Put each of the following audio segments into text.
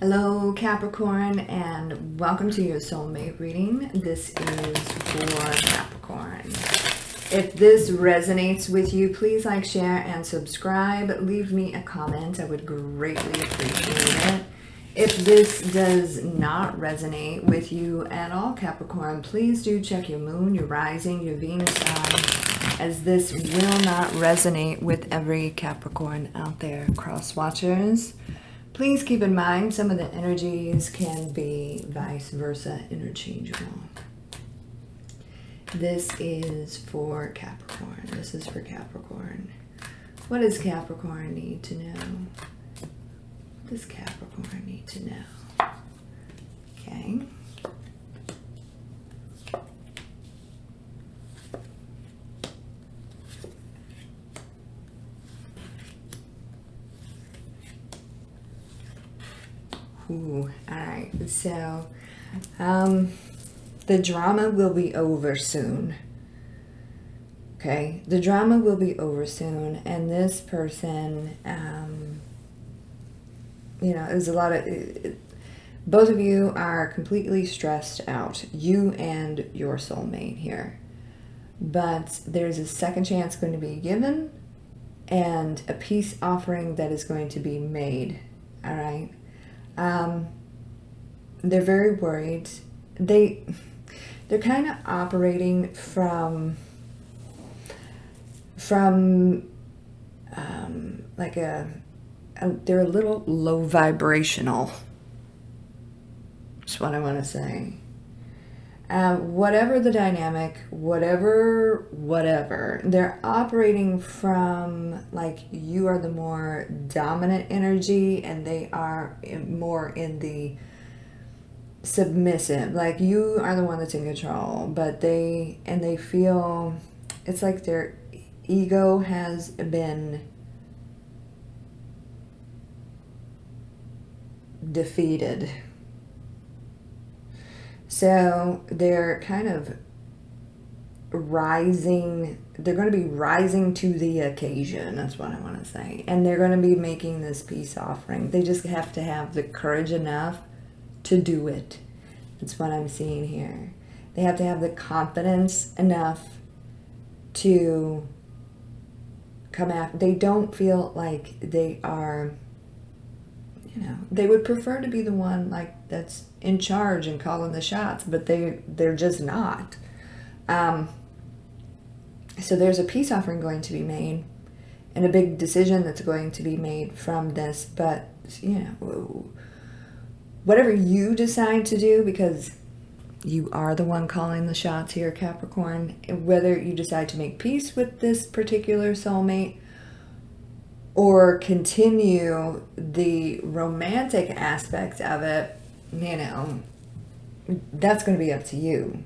Hello Capricorn, and welcome to your soulmate reading. This is for Capricorn. If this resonates with you, please like, share, and subscribe. Leave me a comment. I would greatly appreciate it. If this does not resonate with you at all, Capricorn, please do check your moon, your rising, your Venus sign, as this will not resonate with every Capricorn out there. Cross watchers, please keep in mind some of the energies can be vice versa interchangeable. This is for Capricorn. This is for Capricorn. What does Capricorn need to know? What does Capricorn need to know? Okay. Ooh, all right. So, the drama will be over soon. Okay, the drama will be over soon, and this person, there's a lot of, both of you are completely stressed out, you and your soulmate here. But there's a second chance going to be given, and a peace offering that is going to be made. All right. They're very worried. They're kind of operating from like they're a little low vibrational. That's what I want to say. Whatever the dynamic, whatever, they're operating from like you are the more dominant energy and they are more in the submissive, like you are the one that's in control, but they feel it's like their ego has been defeated. So they're kind of rising, they're going to be rising to the occasion, that's what I want to say. And they're going to be making this peace offering. They just have to have the courage enough to do it. That's what I'm seeing here. They have to have the confidence enough to come out. They don't feel like they are, they would prefer to be the one like that's in charge and calling the shots, but they're just not. So there's a peace offering going to be made and a big decision that's going to be made from this, but whatever you decide to do, because you are the one calling the shots here, Capricorn, whether you decide to make peace with this particular soulmate or continue the romantic aspects of it, that's going to be up to you.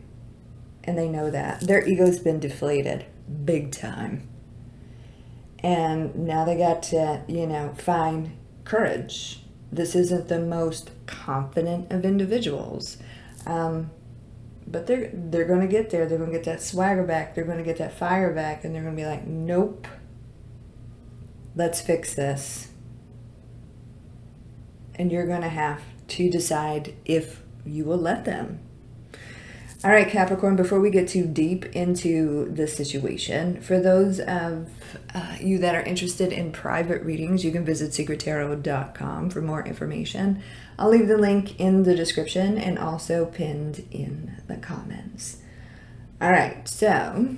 And they know that. Their ego's been deflated big time. And now they got to, find courage. This isn't the most confident of individuals. But they're going to get there. They're going to get that swagger back. They're going to get that fire back. And they're going to be like, nope. Let's fix this. And you're going to have to decide if you will let them. All right, Capricorn, before we get too deep into the situation, for those of you that are interested in private readings, you can visit secrettarot.com for more information. I'll leave the link in the description and also pinned in the comments. All right, so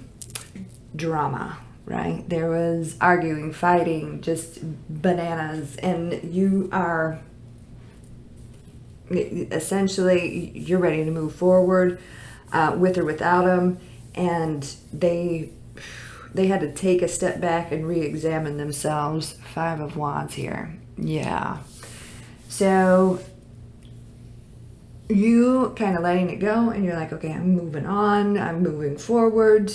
drama, right? There was arguing, fighting, just bananas, and you are essentially, you're ready to move forward with or without them, and they had to take a step back and re-examine themselves. 5 of Wands here. Yeah. So you kind of letting it go, and you're like, okay, I'm moving on. I'm moving forward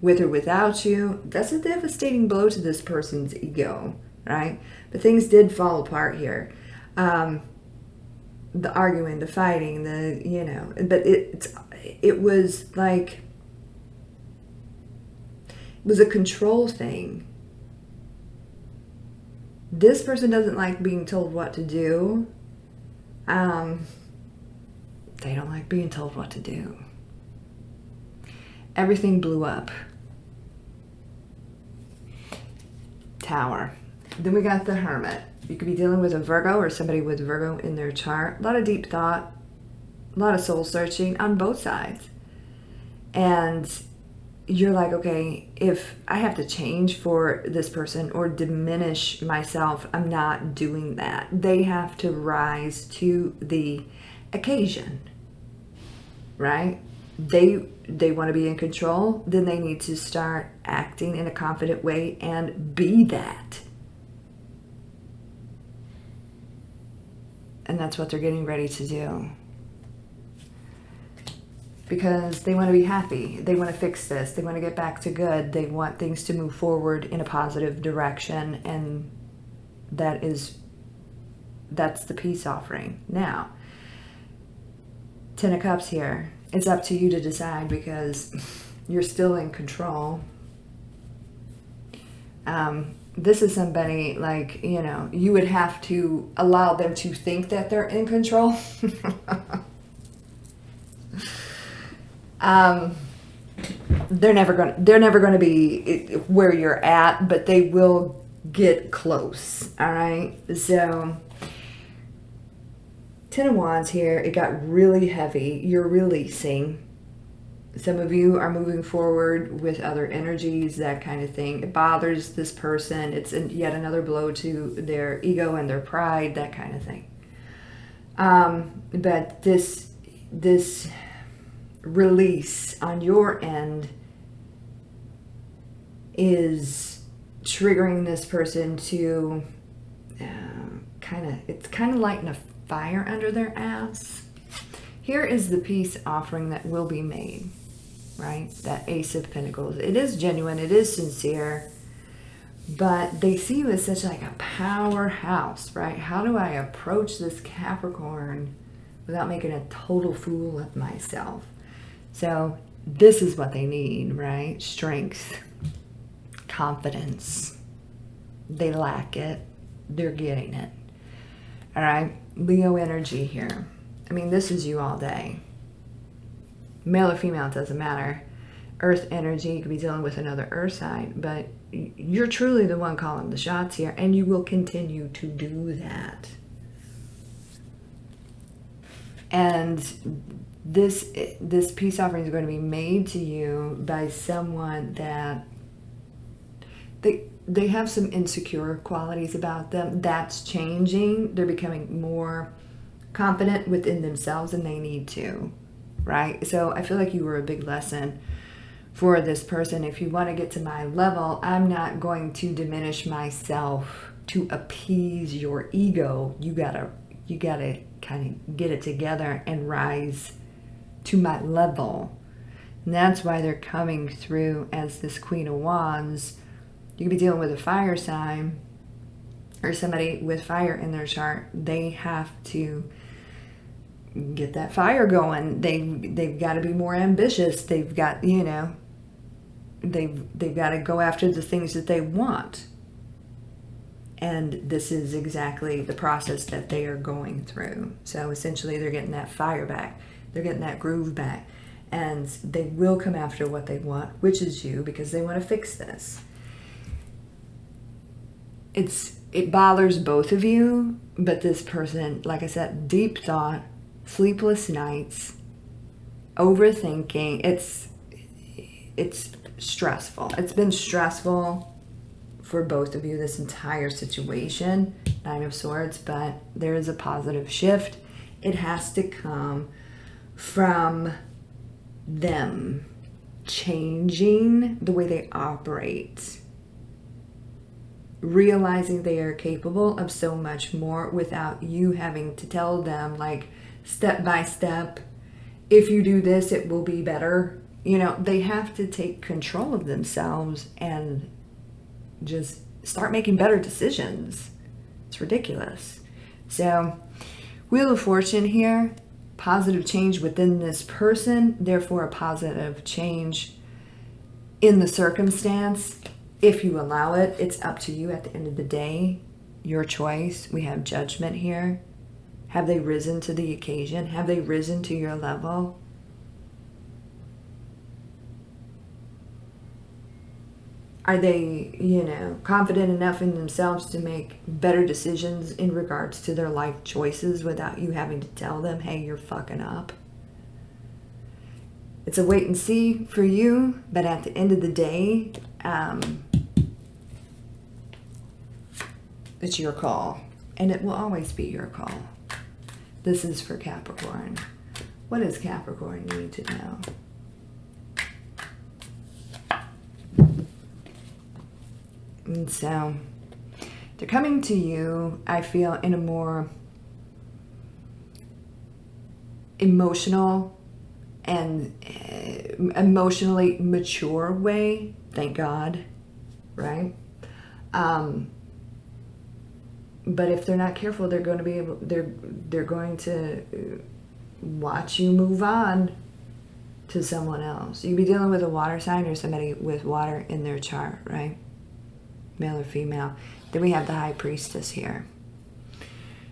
with or without you. That's a devastating blow to this person's ego, right? But things did fall apart here. The arguing, the fighting, but it was like, it was a control thing. This person doesn't like being told what to do, They don't like being told what to do. Everything blew up. Tower. Then we got the Hermit. You could be dealing with a Virgo or somebody with Virgo in their chart. A lot of deep thought, a lot of soul searching on both sides. And you're like, okay, if I have to change for this person or diminish myself, I'm not doing that. They have to rise to the occasion, right? They want to be in control, then they need to start acting in a confident way and be that. And that's what they're getting ready to do. Because they want to be happy. They want to fix this. They want to get back to good. They want things to move forward in a positive direction. And that's the peace offering. Now, 10 of Cups here. It's up to you to decide because you're still in control. This is somebody like, you know, you would have to allow them to think that they're in control. They're never going to be where you're at, but they will get close. All right. So 10 of Wands here. It got really heavy. You're releasing. Some of you are moving forward with other energies, that kind of thing. It bothers this person. It's yet another blow to their ego and their pride, that kind of thing. But this release on your end is triggering this person to it's kind of lighting a fire under their ass. Here is the peace offering that will be made, right? That Ace of Pentacles. It is genuine, it is sincere, but they see you as such like a powerhouse, right? How do I approach this Capricorn without making a total fool of myself? So this is what they need, right? Strength, confidence. They lack it. They're getting it. All right. Leo energy here. I mean, this is you all day. Male or female, it doesn't matter. Earth energy, you could be dealing with another earth side, but you're truly the one calling the shots here, and you will continue to do that. And this peace offering is going to be made to you by someone that they have some insecure qualities about them. That's changing. They're becoming more confident within themselves, and they need to, right? So I feel like you were a big lesson for this person. If you want to get to my level, I'm not going to diminish myself to appease your ego. You gotta kind of get it together and rise to my level. And that's why they're coming through as this Queen of Wands. You could be dealing with a fire sign or somebody with fire in their chart. They have to get that fire going. They've got to be more ambitious. They've got, you know, they've got to go after the things that they want. And this is exactly the process that they are going through. So essentially they're getting that fire back. They're getting that groove back. And they will come after what they want, which is you, because they want to fix this. It bothers both of you, but this person, like I said, deep thought, sleepless nights, overthinking. It's stressful. It's been stressful for both of you, this entire situation. 9 of Swords, but there is a positive shift. It has to come from them changing the way they operate, realizing they are capable of so much more without you having to tell them, like, step by step, if you do this, it will be better. You know, they have to take control of themselves and just start making better decisions. It's ridiculous. So, Wheel of Fortune here, positive change within this person, therefore a positive change in the circumstance. If you allow it, it's up to you at the end of the day. Your choice. We have Judgment here. Have they risen to the occasion? Have they risen to your level? Are they, confident enough in themselves to make better decisions in regards to their life choices without you having to tell them, hey, you're fucking up? It's a wait and see for you, but at the end of the day, it's your call, and it will always be your call. This is for Capricorn. What does Capricorn need to know? And so they're coming to you, I feel, in a more emotional and emotionally mature way. Thank God, right? But if they're not careful, they're going to be able. They're going to watch you move on to someone else. You'd be dealing with a water sign or somebody with water in their chart, right? Male or female. Then we have the High Priestess here.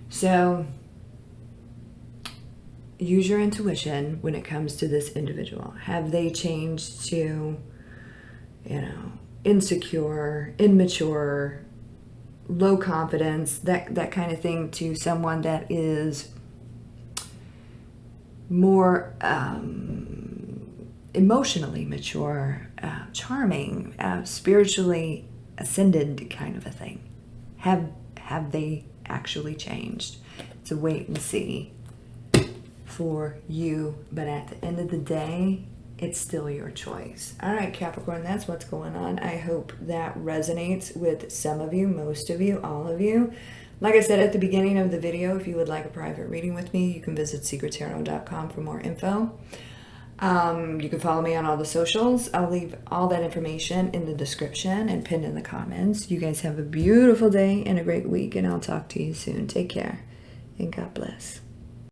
So use your intuition when it comes to this individual. Have they changed to, insecure, immature, low confidence, that kind of thing, to someone that is more emotionally mature, charming, spiritually ascended kind of a thing? Have they actually changed? It's a wait and see for you, but at the end of the day, it's still your choice. All right, Capricorn, that's what's going on. I hope that resonates with some of you, most of you, all of you. Like I said at the beginning of the video, if you would like a private reading with me, you can visit secrettarot.com for more info. You can follow me on all the socials. I'll leave all that information in the description and pinned in the comments. You guys have a beautiful day and a great week, and I'll talk to you soon. Take care, and God bless.